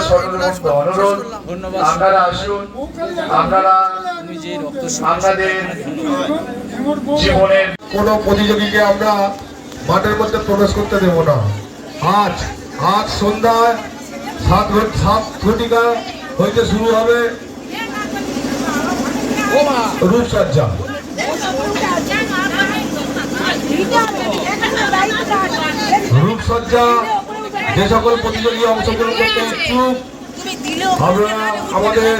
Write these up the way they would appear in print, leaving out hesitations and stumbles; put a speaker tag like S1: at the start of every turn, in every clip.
S1: সর্বভক্ত অনুরোধ, আপনারা আসুন, আপনারা আপনাদের জীবনের কোন প্রতিযোগীকে আমরা মাঠের মধ্যে প্রবেশ করতে দেব না। আজ সন্ধ্যায় 7 ঘটিকা হইতে শুরু হবে রূপসজ্জা। রূপসজ্জা যে সকল প্রতিযোগী অংশগ্রহণ করতে ইচ্ছুক, আমরা আমাদের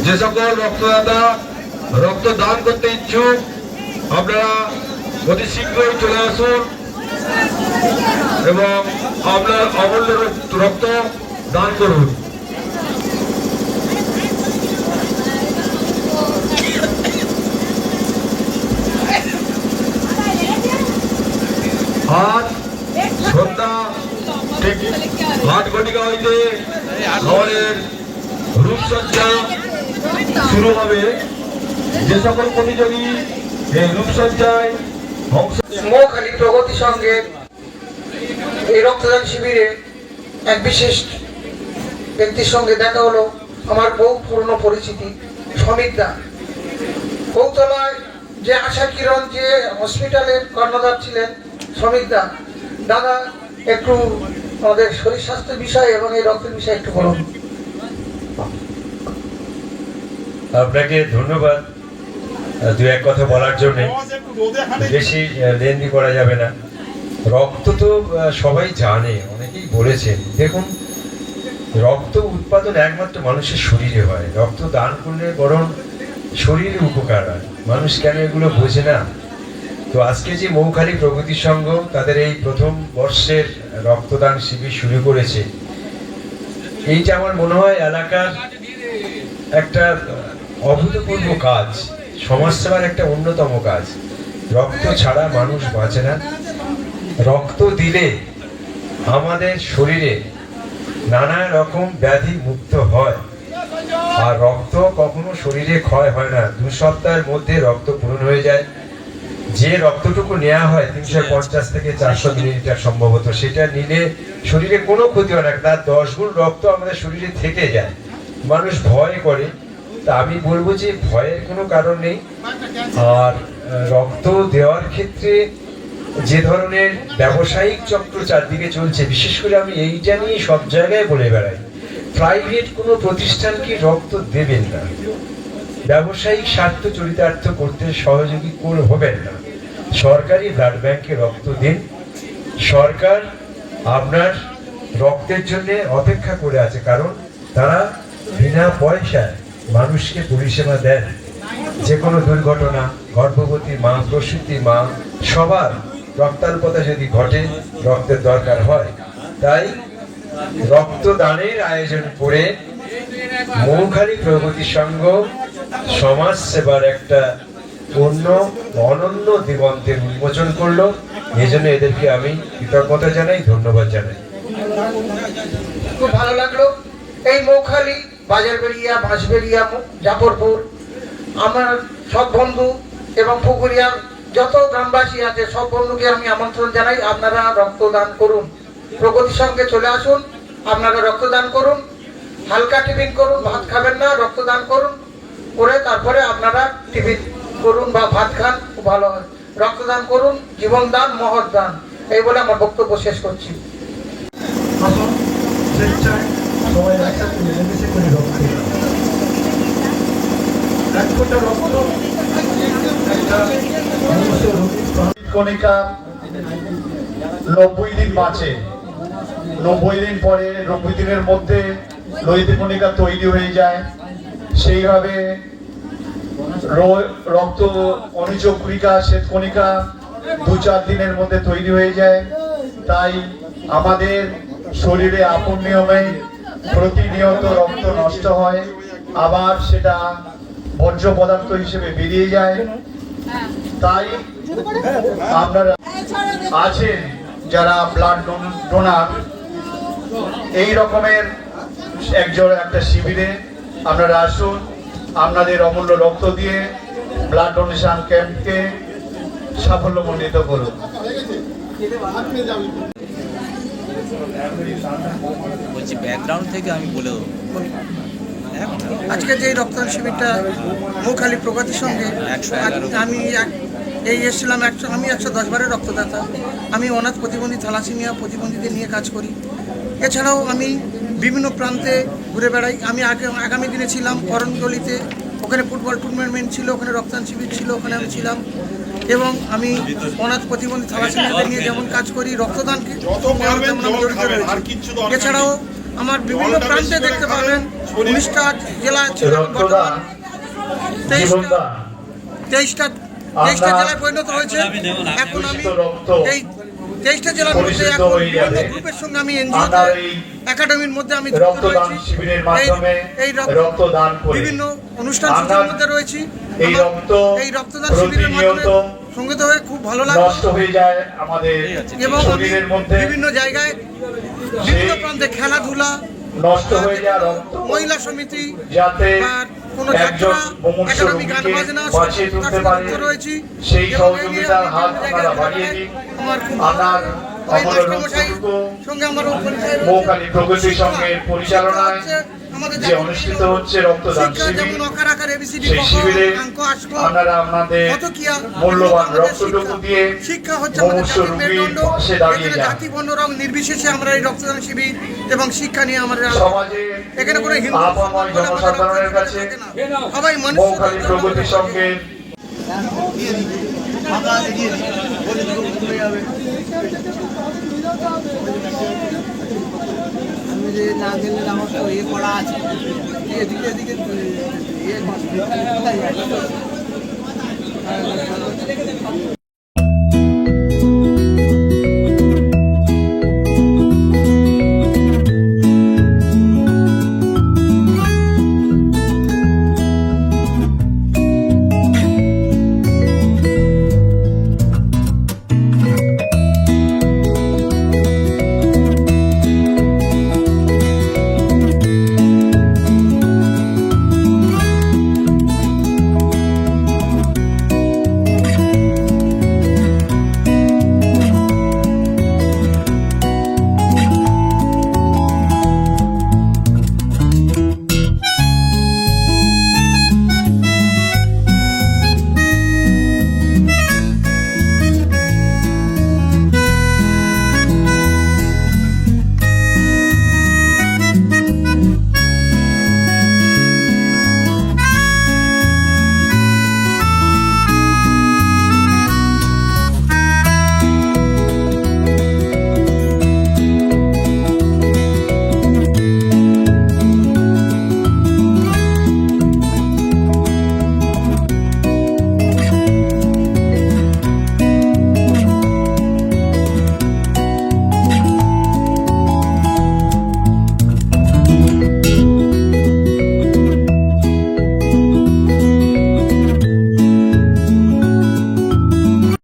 S1: যে সকল রক্তদাতা রক্তদান করতে ইচ্ছুক, আপনারা অতি শীঘ্রই চলে আসুন এবং আপনার অমূল্য রক্ত দান করুন। আজ সন্ধ্যা ঠিক 8 ঘটিকা হইতে আমাদের রূপসজ্জা শুরু হবে। যে সকল প্রতিযোগী এই রূপসজ্জায় মৌখালী প্রগতি সঙ্গে এই রক্তদান শিবিরে এক বিশেষ ব্যক্তির সঙ্গে দেখা হলো। আমার বহু পুরনো পরিচিতি সমিত দা, কৌতলায় যে আশা কিরণ যে হসপিটালের কর্ণধার ছিলেন সমিত দা। দাদা একটু আমাদের শরীর স্বাস্থ্যের বিষয় এবং এই রক্তের বিষয়ে একটু বলুন।
S2: আপনাকে ধন্যবাদ দু এক কথা বলার জন্য, বেশি লেনদি করা যাবে না। রক্ত তো সবাই জানে, অনেকেই বলেছেন। দেখুন, রক্ত উৎপাদন একমাত্র মানুষের শরীরে হয়। রক্ত দান করলে বরং শরীরে উপকার হয়। মানুষ কেন এগুলো বোঝে না? তো আজকে যে মৌখালী প্রগতি সংঘ তাদের এই প্রথম বর্ষের রক্তদান শিবির শুরু করেছে, এইটা আমার মনে হয় এলাকার একটা অভূতপূর্ব কাজ, সমাজসেবার একটা অন্যতম কাজ। রক্ত ছাড়া মানুষ বাঁচে না। রক্ত দিলে আমাদের শরীরে নানা রকম ব্যাধি মুক্ত হয়। আর রক্ত কখনো শরীরে ক্ষয় হয় না। 2 সপ্তাহের মধ্যে রক্ত পূরণ হয়ে যায়। যে রক্তটুকু নেওয়া হয় 350 থেকে 400 মিলিলিটার সম্ভবত, সেটা নিলে শরীরে কোনো ক্ষতি হয় না। তার 10 গুণ রক্ত আমাদের শরীরে থেকে যায়। মানুষ ভয় করে, তা আমি বলবো যে ভয়ের কোনো কারণ নেই। আর রক্ত দেওয়ার ক্ষেত্রে যে ধরনের ব্যবসায়িক চক্র চারদিকে চলছে, বিশেষ করে আমি এইটা নিয়ে সব জায়গায় বলে বেড়াই, প্রাইভেট কোনো প্রতিষ্ঠানকে রক্ত দেবেন না। ব্যবসায়িক স্বার্থ চরিতার্থ করতে সহযোগী হবেন না। সরকারি ব্লাড ব্যাংকে রক্ত দিন। সরকার আপনার রক্তের জন্য অপেক্ষা করে আছে, কারণ তারা বিনা পয়সায় মানুষকে পরিষেবা দেন। যে কোনো দুর্ঘটনা, গর্ভবতী মা, প্রসূতি মা, সবার রক্তাল্পতা যদি ঘটে, রক্তের দরকার হয়। তাই রক্তদানের আয়োজন করে মৌখালী প্রগতি সংঘ সমাজ সেবার একটা অনন্য দিগন্তের উন্মোচন করলো। এই জন্য এদেরকে আমি কৃতজ্ঞতা জানাই, ধন্যবাদ জানাই।
S1: খুব ভালো লাগলো। এই মৌখালী, বাজারবেড়িয়া, বাঁশবেড়িয়া, জাফরপুর, আমার সব বন্ধু এবং পুকুরিয়ার যত গ্রামবাসী আছে সব বন্ধুকে আমি আমন্ত্রণ জানাই, আপনারা রক্তদান করুন। প্রগতির সঙ্গে চলে আসুন, আপনারা রক্তদান করুন। হালকা টিফিন করুন, ভাত খাবেন না, রক্তদান করুন, করে তারপরে আপনারা টিফিন করুন বা ভাত খান, খুব ভালো হয়। রক্তদান করুন, জীবন দান মহৎ দান, এই বলে আমার বক্তব্য শেষ করছি।
S3: কণিকা 90 দিন বাঁচে। 90 দিন পরে, 90 দিনের মধ্যে লোহিত কণিকা তৈরি হয়ে যায়। সেইভাবে রক্ত অনুচক্রিকা, শ্বেতকণিকা 2-4 দিনের মধ্যে তৈরি হয়ে যায়। তাই আমাদের শরীরে আপন নিয়মে প্রতিনিয়ত রক্ত নষ্ট হয়, আবার সেটা বর্জ্য পদার্থ হিসেবে বেরিয়ে যায়। তাই আপনারা আছেন যারা ব্লাড ডোনার, এই রকমের একটা শিবিরে আপনারা আসুন, আপনাদের অমূল্য রক্ত দিয়ে ব্লাড ডোনেশন ক্যাম্পকে সাফল্যমণ্ডিত করুন।
S4: বলছি ব্যাকগ্রাউন্ড থেকে আমি বলে দেবো।
S5: আজকে যে এই রক্তদান শিবিরটা মৌখালি প্রগতির সঙ্গে আমি এসেছিলাম আমি 110 বারের রক্তদাতা। আমি অনাথ প্রতিবন্ধী থ্যালাসেমিয়া প্রতিবন্ধীদের নিয়ে কাজ করি। এছাড়াও আমি বিভিন্ন প্রান্তে ঘুরে বেড়াই। আমি আগামী দিনে ছিলাম করণগলিতে, ওখানে ফুটবল টুর্নামেন্ট ছিল, ওখানে রক্তদান শিবির ছিল, ওখানে আমি ছিলাম। এবং আমি অনাথ প্রতিবন্ধী থ্যালাসেমিয়াদের নিয়ে যেমন কাজ করি, রক্তদানকে তেমন আমি জড়িত রয়েছি। এছাড়াও আমার বিভিন্ন প্রান্তে দেখতে পাবেন 19টা জেলা ছিল, বর্তমান 23টা জেলায় পরিণত হয়েছে। এখন আমি এই 23টা জেলার মধ্যে এখন বিভিন্ন গ্রুপের সঙ্গে আমি এনজিওতে একাডেমির মধ্যে আমি যুক্ত রয়েছি। এই বিভিন্ন অনুষ্ঠান সূচির মধ্যে রয়েছি। এই রক্তদান শিবিরের মাধ্যমে সঙ্গীত হয়ে খুব ভালো লাগে এবং আমি বিভিন্ন জায়গায় বিভিন্ন প্রান্তে খেলাধুলা, মহিলা সমিতি, কোনো যাত্রা, একাডেমি গান বাজনা সঙ্গে রয়েছি। আমার খুব সঙ্গে আমার
S3: মৌখালি প্রগতি সংঘের পরিচালনায় যে অনুষ্ঠিত হচ্ছে রক্তদান শিবির, সেই শিবিরে আপনারা আপনাদের মূল্যবান রক্তটুকু দিয়ে
S5: শিক্ষা হচ্ছে
S3: মুমূর্ষু রোগীর পাশে দাঁড়িয়ে যান।
S5: জাতি বর্ণ রং নির্বিশেষে আমরা এই রক্তদান শিবির এবং শিক্ষা নিয়ে আমরা
S3: সমাজে
S5: এখানে কোনো হিন্দু
S3: আপাময় জনসাধারণের কাছে
S5: সবাই মানুষ
S3: মৌখালি প্রগতি সংঘের
S5: আমি যে না গেলে আমার তো ইয়ে করা আছে, এদিকে এদিকে ইয়ে